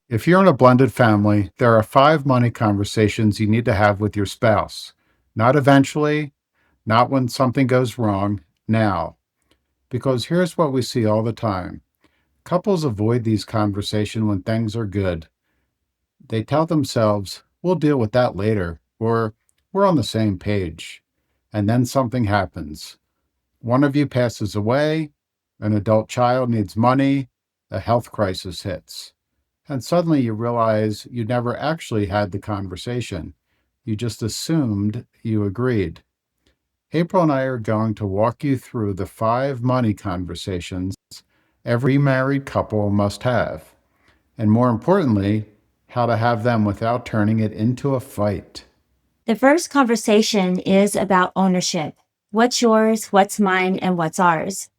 If you're in a blended family, there are 5 money conversations you need to have with your spouse. Not eventually, not when something goes wrong, now. Because here's what we see all the time. Couples avoid these conversations when things are good. They tell themselves, we'll deal with that later, or we're on the same page. And then something happens. One of you passes away, an adult child needs money, a health crisis hits. And suddenly you realize you never actually had the conversation. You just assumed you agreed. April and I are going to walk you through the 5 money conversations every married couple must have, and more importantly, how to have them without turning it into a fight. The first conversation is about ownership. What's yours, what's mine, and what's ours?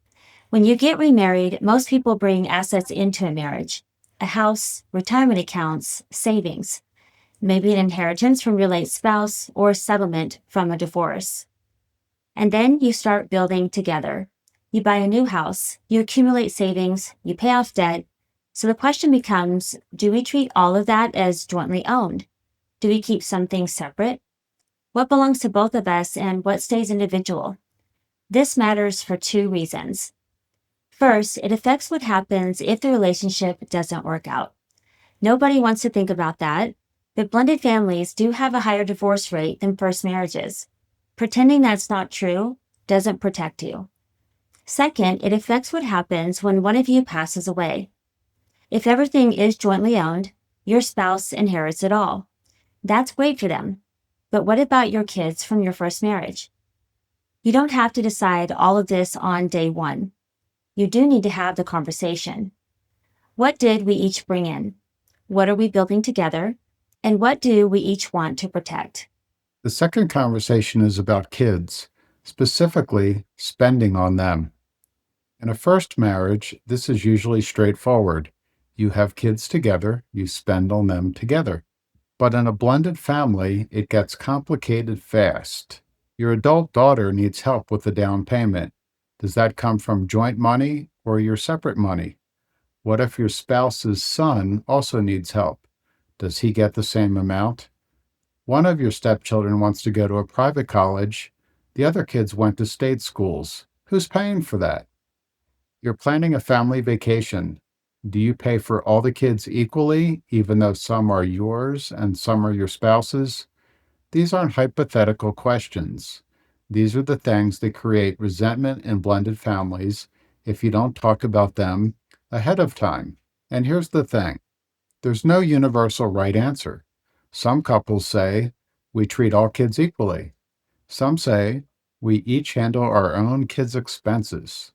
When you get remarried, most people bring assets into a marriage: a house, retirement accounts, savings, maybe an inheritance from your late spouse, or a settlement from a divorce. And then you start building together. You buy a new house, you accumulate savings, you pay off debt. So the question becomes, do we treat all of that as jointly owned? Do we keep some things separate? What belongs to both of us and what stays individual? This matters for 2 reasons. First, it affects what happens if the relationship doesn't work out. Nobody wants to think about that, but blended families do have a higher divorce rate than first marriages. Pretending that's not true doesn't protect you. Second, it affects what happens when one of you passes away. If everything is jointly owned, your spouse inherits it all. That's great for them. But what about your kids from your first marriage? You don't have to decide all of this on day one. You do need to have the conversation. What did we each bring in? What are we building together? And what do we each want to protect? The second conversation is about kids, specifically spending on them. In a first marriage, this is usually straightforward. You have kids together, you spend on them together. But in a blended family, it gets complicated fast. Your adult daughter needs help with the down payment. Does that come from joint money or your separate money? What if your spouse's son also needs help? Does he get the same amount? One of your stepchildren wants to go to a private college. The other kids went to state schools. Who's paying for that? You're planning a family vacation. Do you pay for all the kids equally, even though some are yours and some are your spouse's? These aren't hypothetical questions. These are the things that create resentment in blended families if you don't talk about them ahead of time. And here's the thing, there's no universal right answer. Some couples say, we treat all kids equally. Some say, we each handle our own kids' expenses.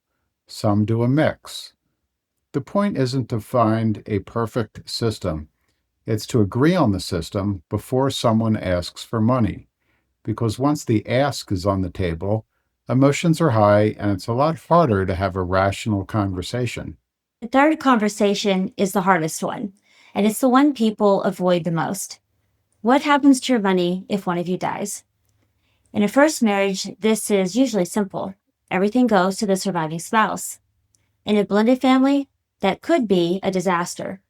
Some do a mix. The point isn't to find a perfect system. It's to agree on the system before someone asks for money. Because once the ask is on the table, emotions are high and it's a lot harder to have a rational conversation. The third conversation is the hardest one, and it's the one people avoid the most. What happens to your money if one of you dies? In a first marriage, this is usually simple. Everything goes to the surviving spouse. In a blended family, that could be a disaster.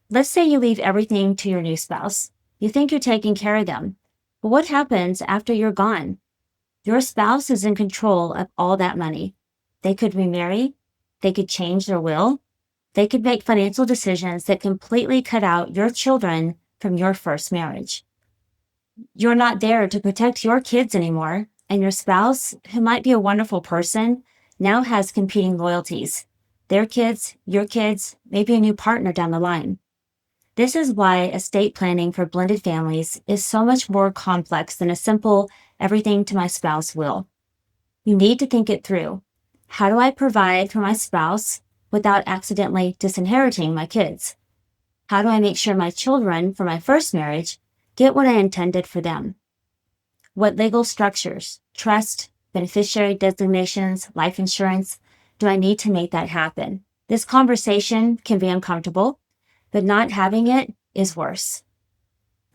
Let's say you leave everything to your new spouse. You think you're taking care of them. But what happens after you're gone? Your spouse is in control of all that money. They could remarry. They could change their will. They could make financial decisions that completely cut out your children from your first marriage. You're not there to protect your kids anymore, and your spouse, who might be a wonderful person, now has competing loyalties. Their kids, your kids, maybe a new partner down the line. This is why estate planning for blended families is so much more complex than a simple everything to my spouse will. You need to think it through. How do I provide for my spouse without accidentally disinheriting my kids? How do I make sure my children from my first marriage get what I intended for them? What legal structures, trust, beneficiary designations, life insurance, do I need to make that happen? This conversation can be uncomfortable, but not having it is worse.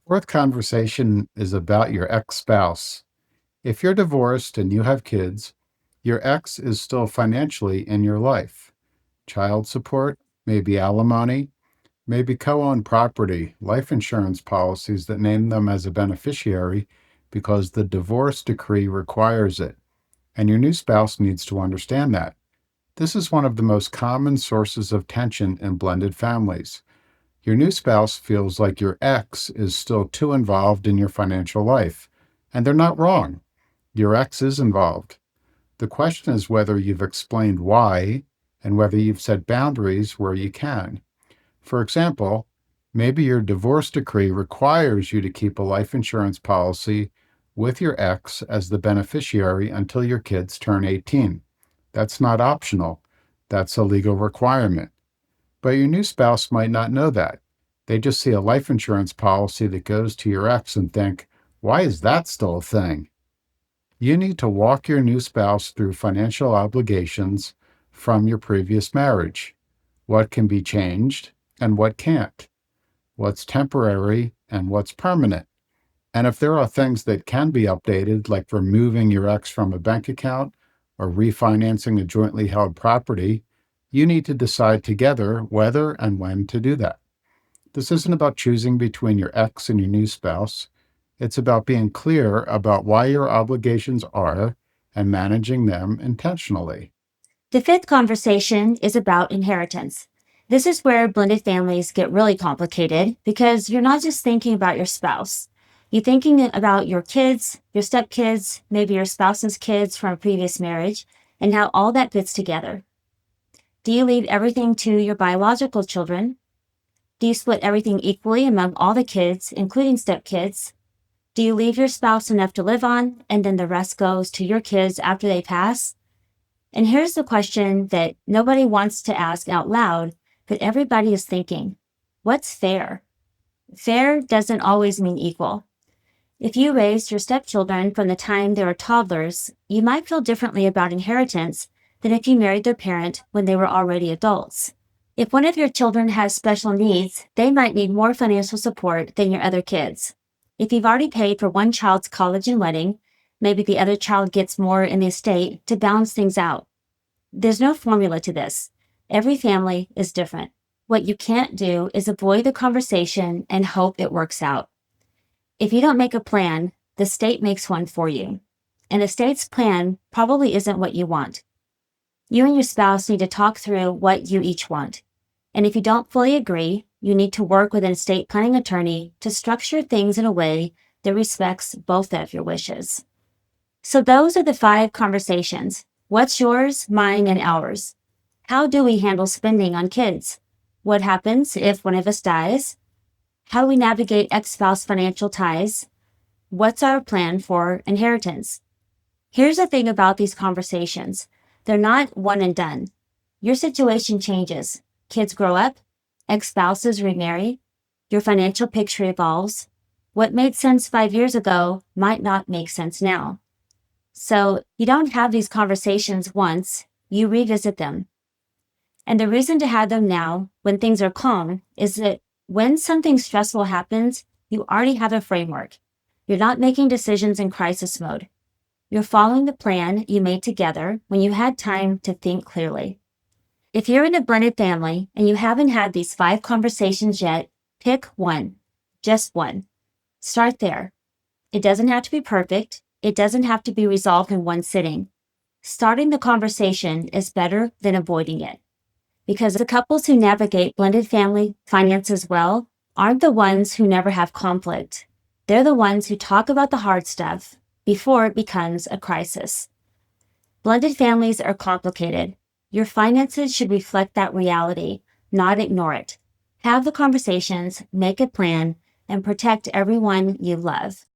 Fourth conversation is about your ex-spouse. If you're divorced and you have kids, your ex is still financially in your life. Child support, maybe alimony, Maybe co-own property, life insurance policies that name them as a beneficiary because the divorce decree requires it, and your new spouse needs to understand that. This is one of the most common sources of tension in blended families. Your new spouse feels like your ex is still too involved in your financial life, and they're not wrong. Your ex is involved. The question is whether you've explained why and whether you've set boundaries where you can. For example, maybe your divorce decree requires you to keep a life insurance policy with your ex as the beneficiary until your kids turn 18. That's not optional, that's a legal requirement. But your new spouse might not know that. They just see a life insurance policy that goes to your ex and think, why is that still a thing? You need to walk your new spouse through financial obligations from your previous marriage. What can be changed and what can't? What's temporary and what's permanent? And if there are things that can be updated, like removing your ex from a bank account or refinancing a jointly held property, you need to decide together whether and when to do that. This isn't about choosing between your ex and your new spouse. It's about being clear about why your obligations are and managing them intentionally. The fifth conversation is about inheritance. This is where blended families get really complicated because you're not just thinking about your spouse. You're thinking about your kids, your stepkids, maybe your spouse's kids from a previous marriage, and how all that fits together. Do you leave everything to your biological children? Do you split everything equally among all the kids, including stepkids? Do you leave your spouse enough to live on, and then the rest goes to your kids after they pass? And here's the question that nobody wants to ask out loud, but everybody is thinking. What's fair? Fair doesn't always mean equal. If you raised your stepchildren from the time they were toddlers, you might feel differently about inheritance than if you married their parent when they were already adults. If one of your children has special needs, they might need more financial support than your other kids. If you've already paid for one child's college and wedding, maybe the other child gets more in the estate to balance things out. There's no formula to this. Every family is different. What you can't do is avoid the conversation and hope it works out. If you don't make a plan, the state makes one for you. And the state's plan probably isn't what you want. You and your spouse need to talk through what you each want. And if you don't fully agree, you need to work with an estate planning attorney to structure things in a way that respects both of your wishes. So those are the 5 conversations. What's yours, mine, and ours? How do we handle spending on kids? What happens if one of us dies? How do we navigate ex-spouse financial ties? What's our plan for inheritance? Here's the thing about these conversations. They're not one and done. Your situation changes. Kids grow up, ex-spouses remarry, your financial picture evolves. What made sense 5 years ago might not make sense now. So you don't have these conversations once, you revisit them. And the reason to have them now, when things are calm, is that when something stressful happens, you already have a framework. You're not making decisions in crisis mode. You're following the plan you made together when you had time to think clearly. If you're in a blended family and you haven't had these 5 conversations yet, pick one. Just one. Start there. It doesn't have to be perfect. It doesn't have to be resolved in one sitting. Starting the conversation is better than avoiding it. Because the couples who navigate blended family finances well aren't the ones who never have conflict. They're the ones who talk about the hard stuff before it becomes a crisis. Blended families are complicated. Your finances should reflect that reality, not ignore it. Have the conversations, make a plan, and protect everyone you love.